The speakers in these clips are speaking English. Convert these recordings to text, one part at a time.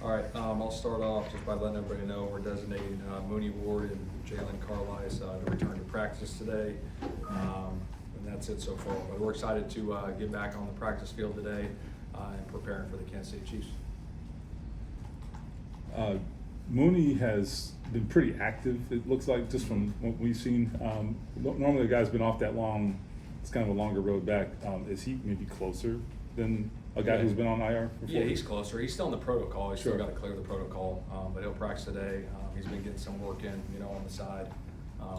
All right, I'll start off just by letting everybody know we're designating Mooney Ward and Jaylon Carlies to return to practice today. And that's it so far. But we're excited to get back on the practice field today and preparing for the Kansas City Chiefs. Mooney has been pretty active, it looks like, just from what we've seen. Normally a guy's been off that long, it's kind of a longer road back. Is he maybe closer than a guy who's been on IR before? Yeah, he's closer. He's still in the protocol. He's Sure. still got to clear the protocol, but he'll practice today. He's been getting some work in, on the side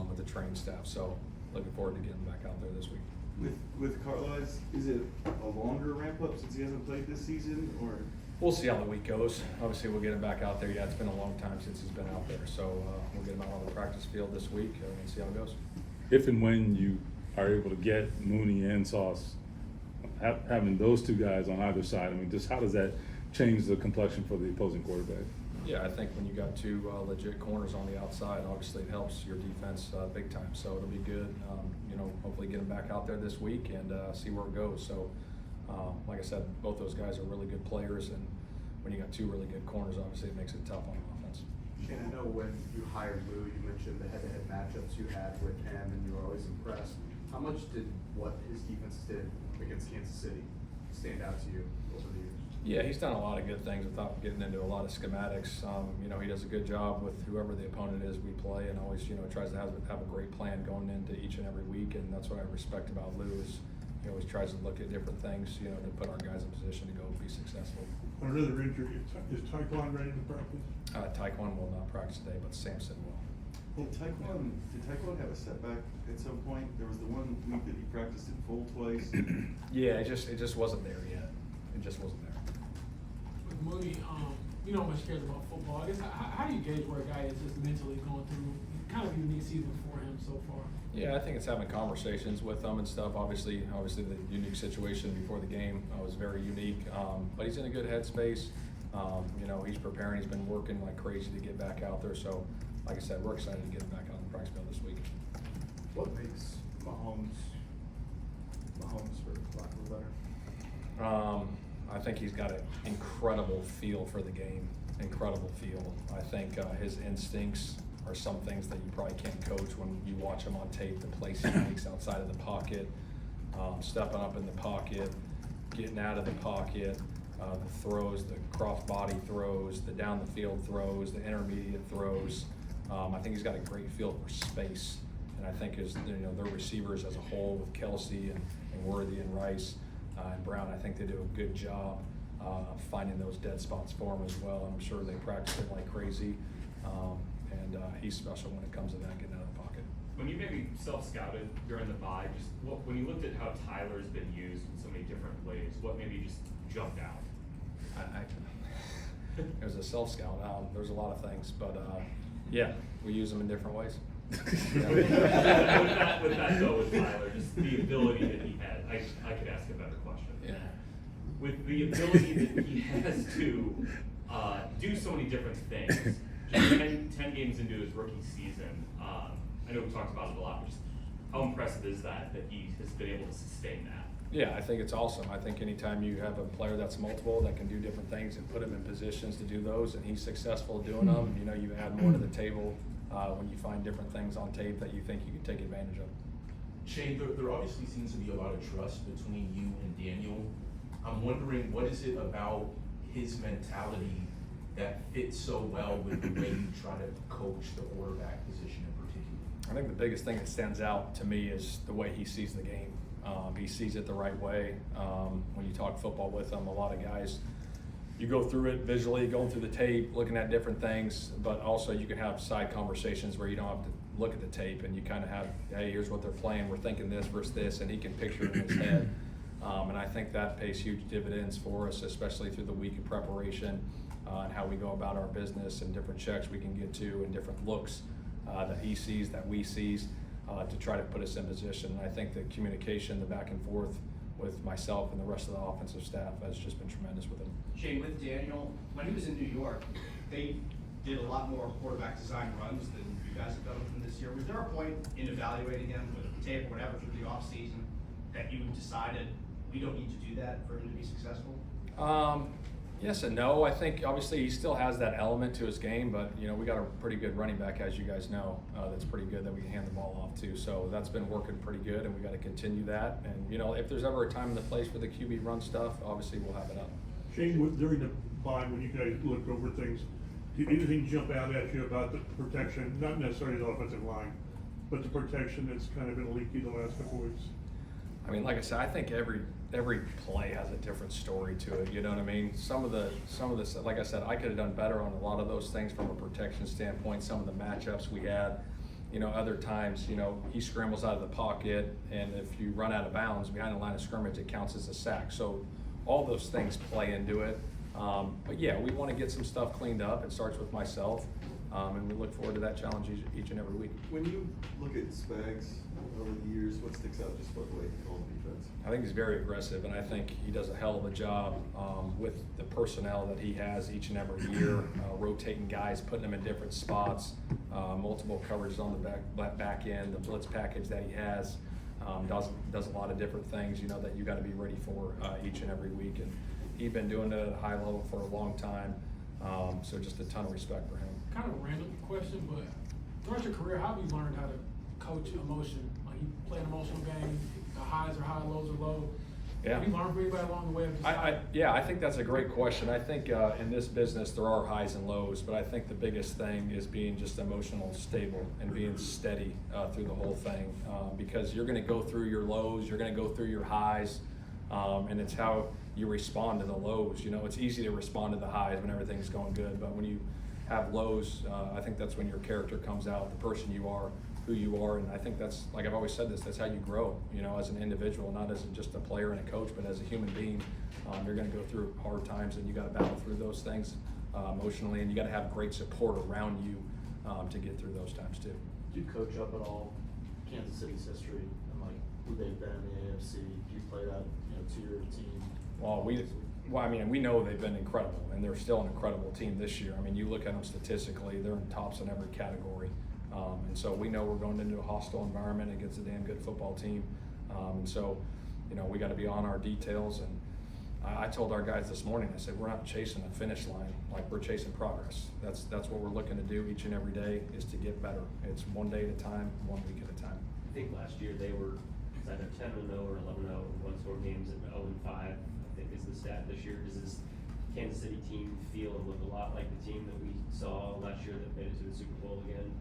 with the training staff. So looking forward to getting him back out there this week. With Carlies, is it a longer ramp up since he hasn't played this season, or? We'll see how the week goes. Obviously, we'll get him back out there. Yeah, it's been a long time since he's been out there. So we'll get him out on the practice field this week and see how it goes. If and when you are able to get Mooney and Sauce, having those two guys on either side, I mean, just how does that change the complexion for the opposing quarterback? Yeah, I think when you got two legit corners on the outside, obviously it helps your defense big time. So it'll be good. Hopefully get him back out there this week and see where it goes. So, like I said, both those guys are really good players, and when you got two really good corners, obviously it makes it tough on offense. Shane, I know when you hired Lou, you mentioned the head-to-head matchups you had with him, and you were always impressed. How much did what his defense did against Kansas City stand out to you over the years? Yeah, he's done a lot of good things without getting into a lot of schematics. He does a good job with whoever the opponent is we play, and always, tries to have a great plan going into each and every week, and that's what I respect about Lou is he always tries to look at different things, to put our guys in position to go be successful. Another injury, is Taekwon ready to practice? Taekwon will not practice today, but Samson will. Did Taekwon have a setback at some point? There was the one week that he practiced in full twice. Yeah, it just wasn't there yet. It just wasn't there. With Mooney, you know how much cares about football. I guess how do you gauge where a guy is just mentally going through kind of a unique season for him so far? Yeah, I think it's having conversations with them and stuff. Obviously the unique situation before the game was very unique, but he's in a good headspace. He's preparing. He's been working like crazy to get back out there. So, like I said, we're excited to get him back on the practice field this week. What makes Mahomes, for lack of a better? I think he's got an incredible feel for the game. Incredible feel. I think his instincts are some things that you probably can't coach when you watch him on tape. The plays he makes outside of the pocket, stepping up in the pocket, getting out of the pocket, the throws, the cross-body throws, the down-the-field throws, the intermediate throws. I think he's got a great feel for space, and I think their receivers as a whole with Kelsey and Worthy and Rice and Brown, I think they do a good job finding those dead spots for him as well. And I'm sure they practice it like crazy. And he's special when it comes to that, getting out of the pocket. When you maybe self-scouted during the bye, when you looked at how Tyler's been used in so many different ways, what maybe just jumped out? It was a self-scout. There's a lot of things, but yeah, we use them in different ways. With that though, with Tyler, just the ability that he had, I could ask a better question. Yeah. With the ability that he has to do so many different things, just 10 games into his rookie season, I know we talked about it a lot, but just how impressive is that he has been able to sustain that? Yeah, I think it's awesome. I think anytime you have a player that's multiple that can do different things and put him in positions to do those, and he's successful doing them, you add more to the table when you find different things on tape that you think you can take advantage of. Shane, there obviously seems to be a lot of trust between you and Daniel. I'm wondering, what is it about his mentality that fits so well with the way you try to coach the quarterback position in particular? I think the biggest thing that stands out to me is the way he sees the game. He sees it the right way. When you talk football with him, a lot of guys, you go through it visually, going through the tape, looking at different things, but also you can have side conversations where you don't have to look at the tape and you kind of have, hey, here's what they're playing, we're thinking this versus this, and he can picture it in his head. And I think that pays huge dividends for us, especially through the week of preparation and how we go about our business and different checks we can get to and different looks that he sees, that we sees, to try to put us in position. And I think the communication, the back and forth with myself and the rest of the offensive staff has just been tremendous with him. Shane, with Daniel, when he was in New York, they did a lot more quarterback design runs than you guys have done with him this year. Was there a point in evaluating him with tape or whatever through the offseason that you decided we don't need to do that for him to be successful? Yes and no. I think obviously he still has that element to his game, but we got a pretty good running back, as you guys know. That's pretty good that we can hand the ball off to. So that's been working pretty good, and we got to continue that. And if there's ever a time and the place for the QB run stuff, obviously we'll have it up. Shane, during the bye, when you guys looked over things, did anything jump out at you about the protection, not necessarily the offensive line, but the protection that's kind of been leaky the last couple weeks? I mean, like I said, I think every play has a different story to it. You know what I mean? Some of the, like I said, I could have done better on a lot of those things from a protection standpoint. Some of the matchups we had, other times, he scrambles out of the pocket, and if you run out of bounds behind the line of scrimmage, it counts as a sack. So all those things play into it. But yeah, we want to get some stuff cleaned up. It starts with myself, and we look forward to that challenge each and every week. When you look at Spags over the years, what sticks out just about the way he calls defense? I think he's very aggressive, and I think he does a hell of a job with the personnel that he has each and every year, rotating guys, putting them in different spots, multiple coverages on the back end, the blitz package that he has. Does a lot of different things, that you got to be ready for each and every week. And he's been doing it at a high level for a long time, so just a ton of respect for him. Kind of a random question, but throughout your career, how have you learned how to coach emotion? Like, you play an emotional game, the highs are high, lows are low. Yeah. Have you learned from anybody along the way? I think that's a great question. I think in this business there are highs and lows, but I think the biggest thing is being just emotional stable and being steady through the whole thing, because you're going to go through your lows, you're going to go through your highs, and it's how you respond to the lows. It's easy to respond to the highs when everything's going good, but when you have lows, I think that's when your character comes out, the person you are, who you are, and I think that's, like I've always said this, that's how you grow, as an individual, not as just a player and a coach, but as a human being. You're going to go through hard times, and you got to battle through those things emotionally, and you got to have great support around you to get through those times too. Do you coach up at all Kansas City's history and like who they've been in the AFC? Do you play that to your team? Well, we know they've been incredible, and they're still an incredible team this year. I mean, you look at them statistically; they're in tops in every category. And so we know we're going into a hostile environment against a damn good football team. And so, we got to be on our details. And I told our guys this morning, I said, we're not chasing a finish line, like we're chasing progress. That's what we're looking to do each and every day, is to get better. It's one day at a time, 1 week at a time. I think last year they were either 10-0 or 11-0, one-score games, and 0-5, I think is the stat this year. Does this Kansas City team feel and look a lot like the team that we saw last year that made it to the Super Bowl again,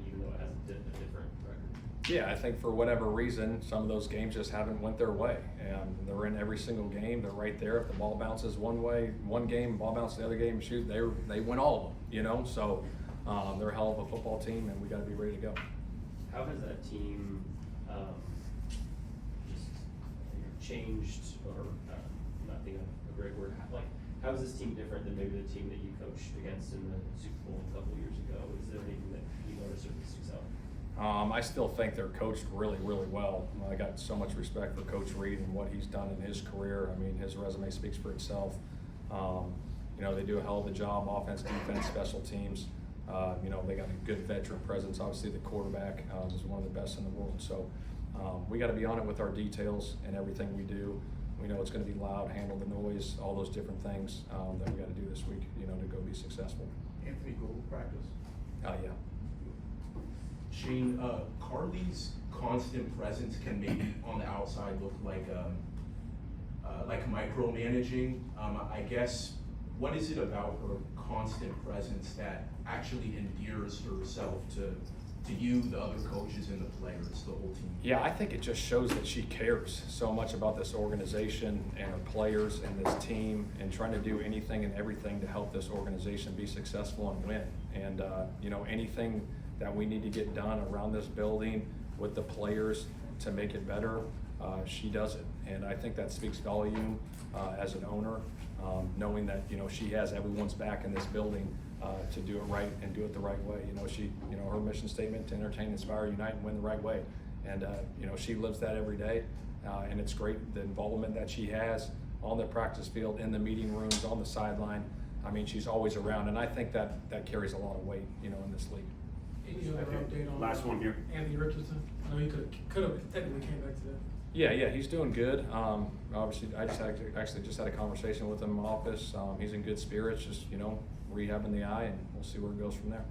even though it has a different record? Yeah, I think for whatever reason, some of those games just haven't went their way. And they're in every single game. They're right there. If the ball bounces one way, one game, ball bounces the other game, shoot, they win all of them, So they're a hell of a football team, and we got to be ready to go. How has that team just changed, or not thinking of a great word, how is this team different than maybe the team that you coached against in the Super Bowl a couple years ago? Is there anything that you notice or sticks out? I still think they're coached really, really well. I got so much respect for Coach Reed and what he's done in his career. I mean, his resume speaks for itself. They do a hell of a job, offense, defense, special teams. They got a good veteran presence. Obviously, the quarterback is one of the best in the world. So we got to be on it with our details and everything we do. We know it's going to be loud, handle the noise, all those different things that we got to do this week, to go be successful. Anthony Gould practice. Yeah. Shane, Carlies' constant presence can maybe on the outside look like micromanaging. I guess, what is it about her constant presence that actually endears herself to you, the other coaches, and the players, the whole team? Yeah, I think it just shows that she cares so much about this organization and her players and this team, and trying to do anything and everything to help this organization be successful and win. And anything that we need to get done around this building with the players to make it better, she does it. And I think that speaks volume as an owner, knowing that she has everyone's back in this building to do it right and do it the right way. Her mission statement: to entertain, inspire, unite, and win the right way. And she lives that every day, and it's great the involvement that she has on the practice field, in the meeting rooms, on the sideline. I mean, she's always around, and I think that carries a lot of weight, in this league. Any other update on last one here? Anthony Richardson? I know he could have technically came back to that. Yeah, he's doing good. Obviously, I just had a conversation with him in my office. He's in good spirits, just rehabbing the eye, and we'll see where it goes from there.